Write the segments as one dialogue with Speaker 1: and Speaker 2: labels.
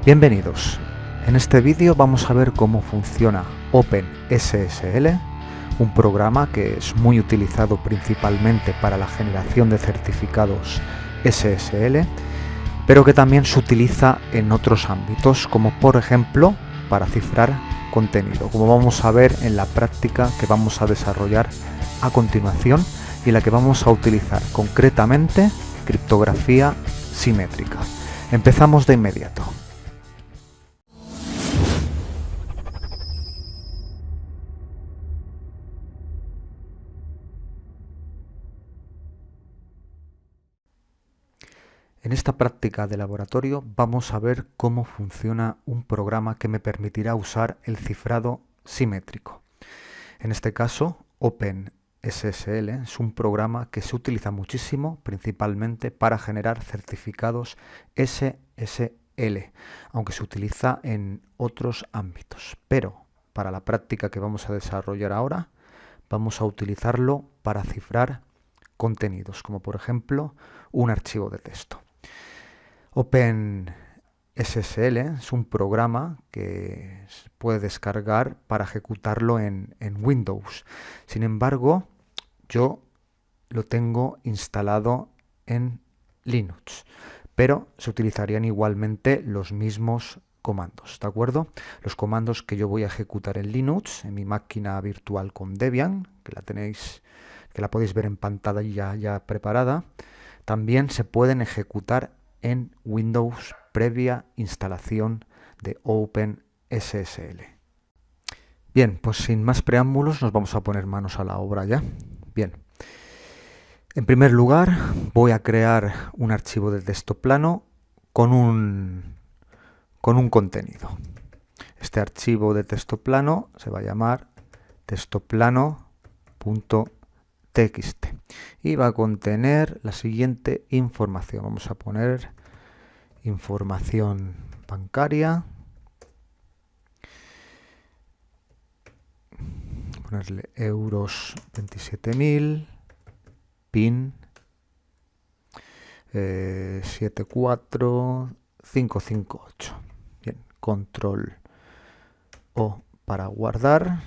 Speaker 1: Bienvenidos. En este vídeo vamos a ver cómo funciona OpenSSL, un programa que es muy utilizado principalmente para la generación de certificados SSL, pero que también se utiliza en otros ámbitos, como por ejemplo para cifrar contenido, como vamos a ver en la práctica que vamos a desarrollar a continuación y en la que vamos a utilizar concretamente criptografía simétrica. Empezamos de inmediato. En esta práctica de laboratorio vamos a ver cómo funciona un programa que me permitirá usar el cifrado simétrico. En este caso, OpenSSL es un programa que se utiliza muchísimo, principalmente para generar certificados SSL, aunque se utiliza en otros ámbitos. Pero para la práctica que vamos a desarrollar ahora, vamos a utilizarlo para cifrar contenidos, como por ejemplo un archivo de texto. OpenSSL es un programa que se puede descargar para ejecutarlo en Windows. Sin embargo, yo lo tengo instalado en Linux, pero se utilizarían igualmente los mismos comandos, ¿de acuerdo? Los comandos que yo voy a ejecutar en Linux, en mi máquina virtual con Debian, que la podéis ver en pantalla ya preparada, también se pueden ejecutar en Windows previa instalación de OpenSSL. Bien, pues sin más preámbulos nos vamos a poner manos a la obra ya. Bien, en primer lugar voy a crear un archivo de texto plano con un contenido. Este archivo de texto plano se va a llamar textoplano.txt y va a contener la siguiente información. Vamos a poner información bancaria, ponerle euros 27.000, PIN 74558. Bien, control O para guardar,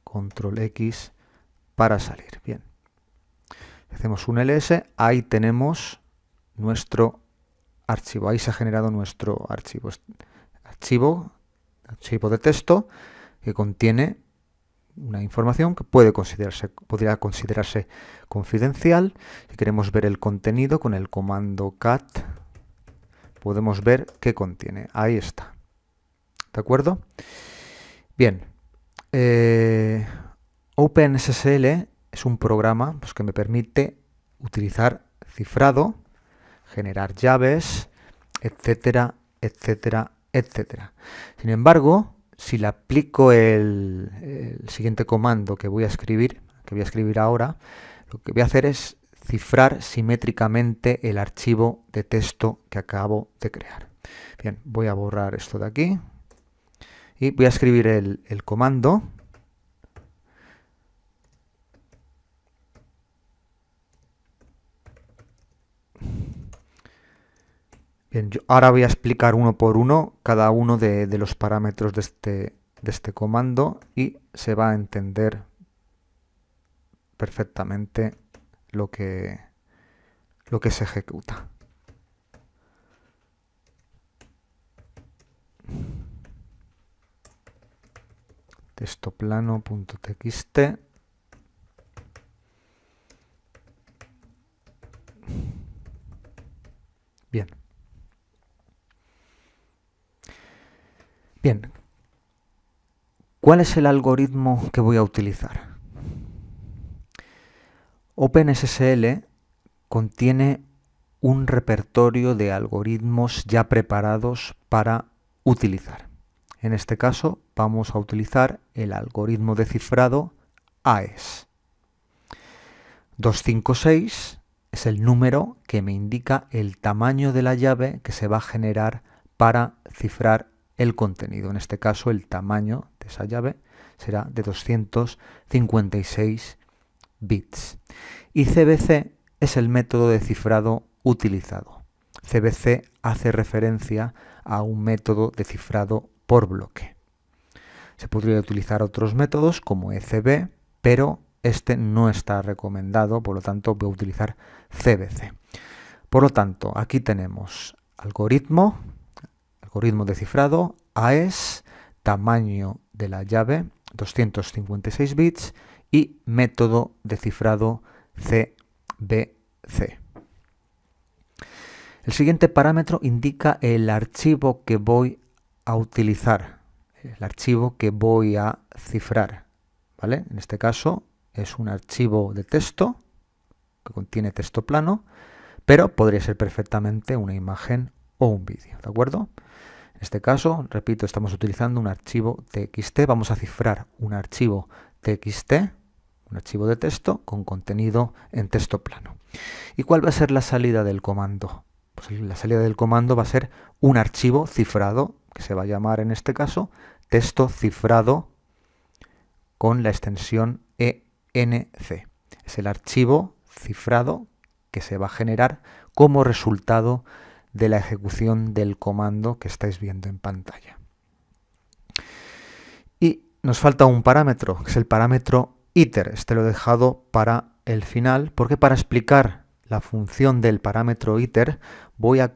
Speaker 1: control X para salir. Bien, hacemos un ls, ahí tenemos nuestro archivo, ahí se ha generado nuestro archivo de texto que contiene una información que podría considerarse confidencial. Si queremos ver el contenido con el comando cat, podemos ver qué contiene. Ahí está. ¿De acuerdo? Bien. OpenSSL es un programa que me permite utilizar cifrado, generar llaves, etcétera, etcétera, etcétera. Sin embargo, si le aplico el siguiente comando que voy a escribir ahora, lo que voy a hacer es cifrar simétricamente el archivo de texto que acabo de crear. Bien, voy a borrar esto de aquí y voy a escribir el comando. Bien, yo ahora voy a explicar uno por uno cada uno de los parámetros de este comando y se va a entender perfectamente lo que se ejecuta. Textoplano.txt. Bien. Bien. ¿Cuál es el algoritmo que voy a utilizar? OpenSSL contiene un repertorio de algoritmos ya preparados para utilizar. En este caso vamos a utilizar el algoritmo de cifrado AES. 256 es el número que me indica el tamaño de la llave que se va a generar para cifrar el contenido. En este caso el tamaño de esa llave será de 256 bits. Y CBC es el método de cifrado utilizado. CBC hace referencia a un método de cifrado por bloque. Se podría utilizar otros métodos como ECB, pero este no está recomendado, por lo tanto voy a utilizar CBC. Por lo tanto, aquí tenemos algoritmo de cifrado, AES, tamaño de la llave, 256 bits, y método de cifrado CBC. El siguiente parámetro indica el archivo que voy a utilizar, el archivo que voy a cifrar, ¿vale? En este caso es un archivo de texto que contiene texto plano, pero podría ser perfectamente una imagen o un vídeo, ¿de acuerdo? En este caso, repito, estamos utilizando un archivo TXT, vamos a cifrar un archivo TXT, un archivo de texto con contenido en texto plano. ¿Y cuál va a ser la salida del comando? Pues la salida del comando va a ser un archivo cifrado, que se va a llamar en este caso texto cifrado con la extensión ENC. Es el archivo cifrado que se va a generar como resultado de la ejecución del comando que estáis viendo en pantalla. Y nos falta un parámetro, que es el parámetro iter. Este lo he dejado para el final, porque para explicar la función del parámetro iter voy a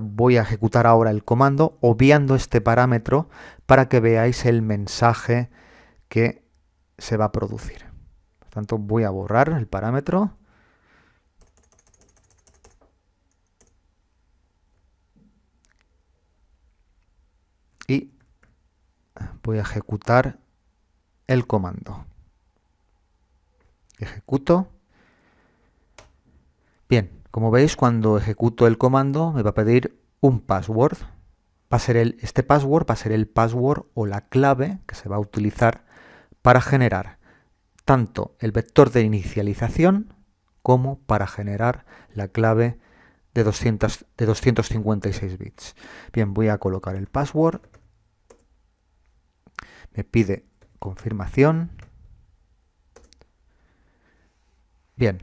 Speaker 1: voy a ejecutar ahora el comando obviando este parámetro para que veáis el mensaje que se va a producir. Por tanto, voy a borrar el parámetro y voy a ejecutar el comando. Ejecuto. Bien, como veis, cuando ejecuto el comando me va a pedir un password. Este password va a ser el password o la clave que se va a utilizar para generar tanto el vector de inicialización como para generar la clave de 256 bits. Bien, voy a colocar el password. Me pide confirmación. Bien,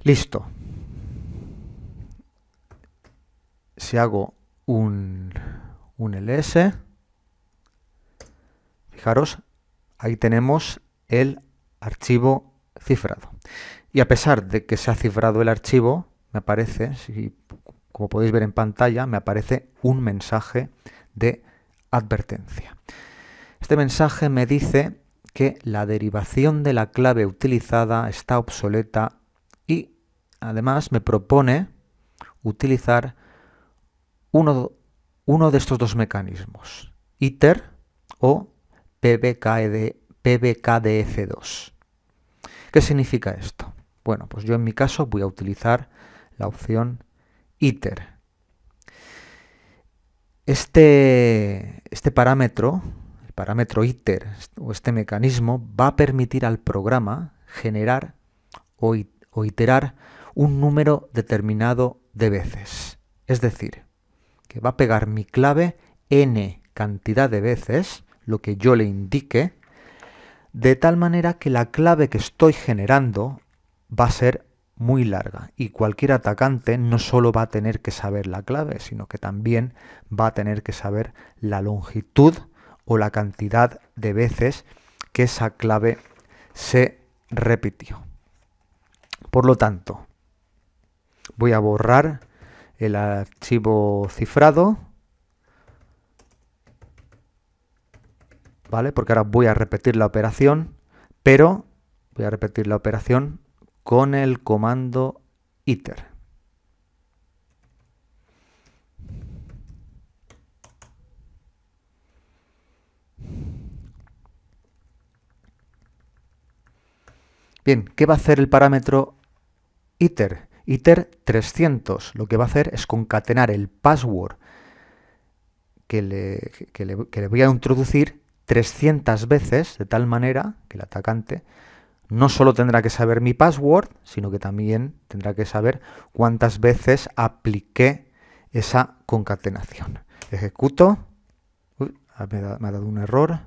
Speaker 1: listo. Si hago un ls, fijaros, ahí tenemos el archivo cifrado. Y a pesar de que se ha cifrado el archivo, me aparece, como podéis ver en pantalla, me aparece un mensaje de advertencia. Este mensaje me dice que la derivación de la clave utilizada está obsoleta y además me propone utilizar uno de estos dos mecanismos, iter o PBKDF2. ¿Qué significa esto? Bueno, pues yo en mi caso voy a utilizar la opción iter. Este parámetro, el parámetro iter o este mecanismo va a permitir al programa generar o iterar un número determinado de veces. Es decir, que va a pegar mi clave n cantidad de veces, lo que yo le indique, de tal manera que la clave que estoy generando va a ser muy larga y cualquier atacante no solo va a tener que saber la clave, sino que también va a tener que saber la longitud o la cantidad de veces que esa clave se repitió. Por lo tanto, voy a borrar el archivo cifrado, ¿vale? Porque ahora voy a repetir la operación, pero voy a repetir la operación con el comando iter. Bien, ¿qué va a hacer el parámetro iter? Iter 300 lo que va a hacer es concatenar el password que le voy a introducir 300 veces, de tal manera que el atacante no solo tendrá que saber mi password, sino que también tendrá que saber cuántas veces apliqué esa concatenación. Ejecuto. Uy, me ha dado un error.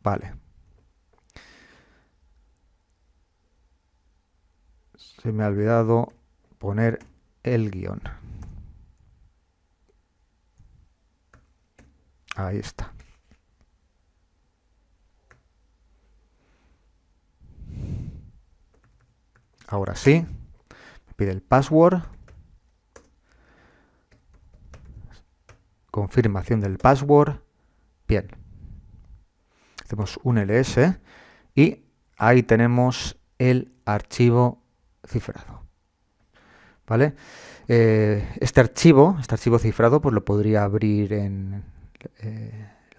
Speaker 1: Vale. Se me ha olvidado poner el guión. Ahí está. Ahora sí, me pide el password, confirmación del password. Bien, hacemos un ls y ahí tenemos el archivo cifrado. ¿Vale? Este archivo cifrado, pues lo podría abrir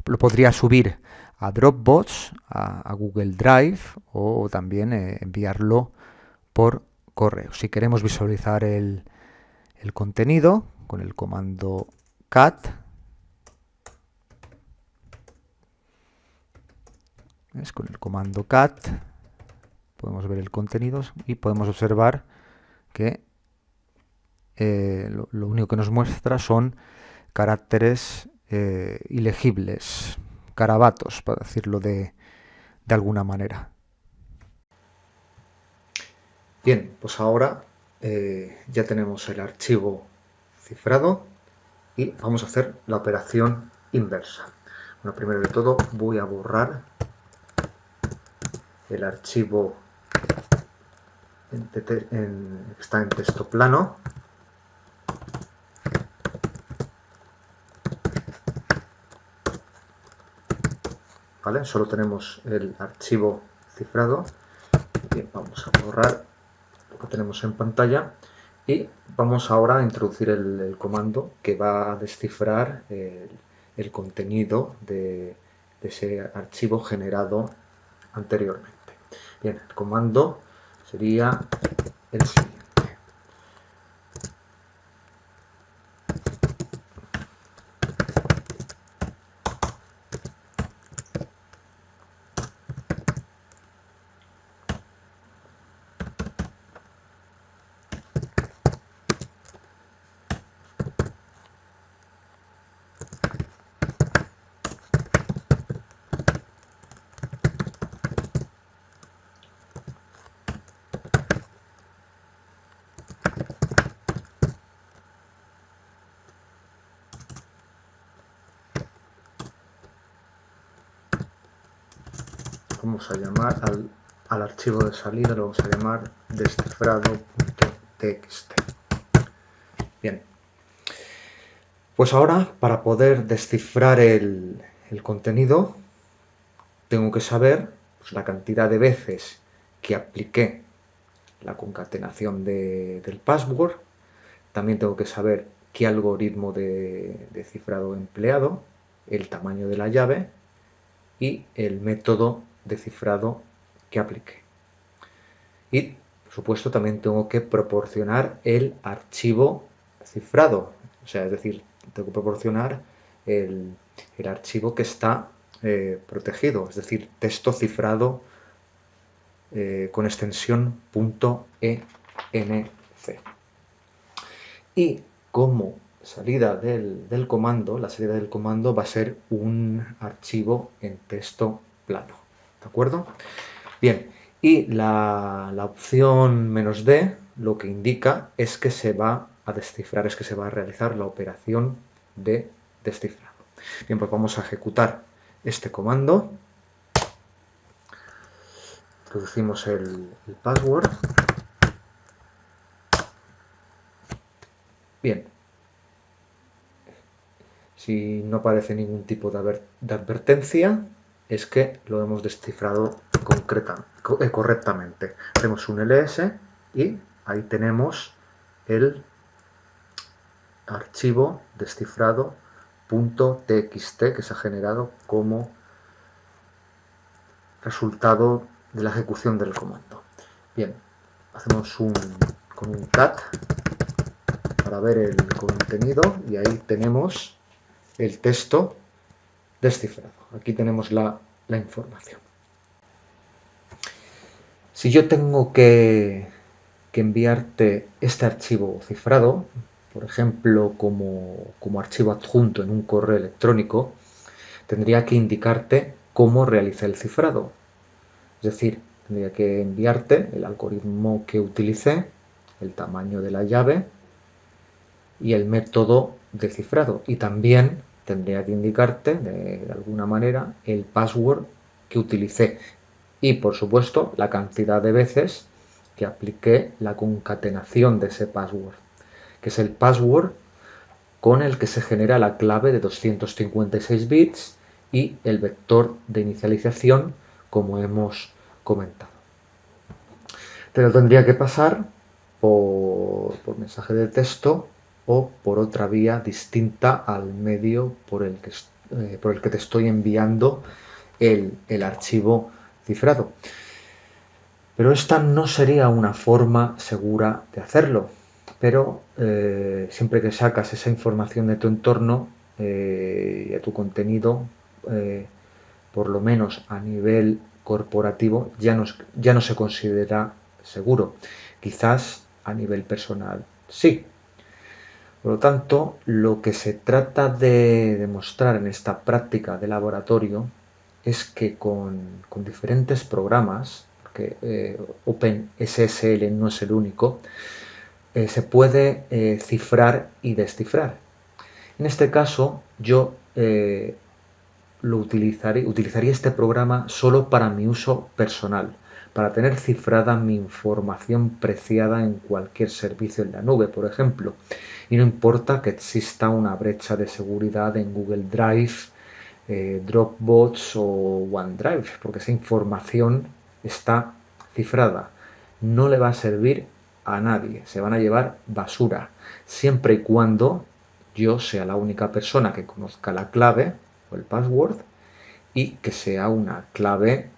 Speaker 1: lo podría subir a Dropbox, a Google Drive o también enviarlo por correo. Si queremos visualizar el contenido con el comando cat, ¿ves? Con el comando cat podemos ver el contenido y podemos observar que lo único que nos muestra son caracteres ilegibles, carabatos, para decirlo de alguna manera. Bien, pues ahora ya tenemos el archivo cifrado y vamos a hacer la operación inversa. Bueno, primero de todo voy a borrar el archivo que está en texto plano. ¿Vale? Solo tenemos el archivo cifrado. Bien, vamos a borrar lo que tenemos en pantalla y vamos ahora a introducir el comando que va a descifrar el contenido de ese archivo generado anteriormente. Bien, el comando sería el siguiente. Vamos a llamar al archivo de salida, lo vamos a llamar descifrado.txt. Bien, pues ahora para poder descifrar el contenido tengo que saber pues, la cantidad de veces que apliqué la concatenación del password. También tengo que saber qué algoritmo de cifrado he empleado, el tamaño de la llave y el método de cifrado que apliqué. Y, por supuesto, también tengo que proporcionar el archivo cifrado, o sea, es decir, tengo que proporcionar el archivo que está protegido, es decir, texto cifrado con extensión .enc. Y como salida del comando, la salida del comando va a ser un archivo en texto plano, ¿de acuerdo? Bien, y la opción "-d" lo que indica es que se va a descifrar, es que se va a realizar la operación de descifrado. Bien, pues vamos a ejecutar este comando. Introducimos el password. Bien, si no aparece ningún tipo de advertencia, es que lo hemos descifrado correctamente. Hacemos un ls y ahí tenemos el archivo descifrado.txt que se ha generado como resultado de la ejecución del comando. Bien, hacemos con un cat para ver el contenido y ahí tenemos el texto descifrado. Aquí tenemos la información. Si yo tengo que enviarte este archivo cifrado, por ejemplo, como archivo adjunto en un correo electrónico, tendría que indicarte cómo realicé el cifrado. Es decir, tendría que enviarte el algoritmo que utilicé, el tamaño de la llave y el método de cifrado. Y también tendría que indicarte de alguna manera el password que utilicé y, por supuesto, la cantidad de veces que apliqué la concatenación de ese password, que es el password con el que se genera la clave de 256 bits y el vector de inicialización, como hemos comentado. Te lo tendría que pasar por mensaje de texto o por otra vía distinta al medio por el que te estoy enviando el archivo cifrado. Pero esta no sería una forma segura de hacerlo. Pero siempre que sacas esa información de tu entorno y de tu contenido, por lo menos a nivel corporativo, ya no se considera seguro. Quizás a nivel personal sí. Por lo tanto, lo que se trata de demostrar en esta práctica de laboratorio es que con diferentes programas, porque OpenSSL no es el único, se puede cifrar y descifrar. En este caso, yo utilizaría este programa solo para mi uso personal, para tener cifrada mi información preciada en cualquier servicio en la nube, por ejemplo. Y no importa que exista una brecha de seguridad en Google Drive, Dropbox o OneDrive, porque esa información está cifrada. No le va a servir a nadie, se van a llevar basura, siempre y cuando yo sea la única persona que conozca la clave o el password y que sea una clave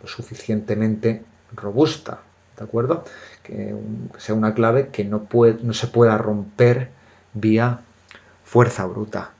Speaker 1: lo suficientemente robusta, ¿de acuerdo? Que sea una clave que no se pueda romper vía fuerza bruta.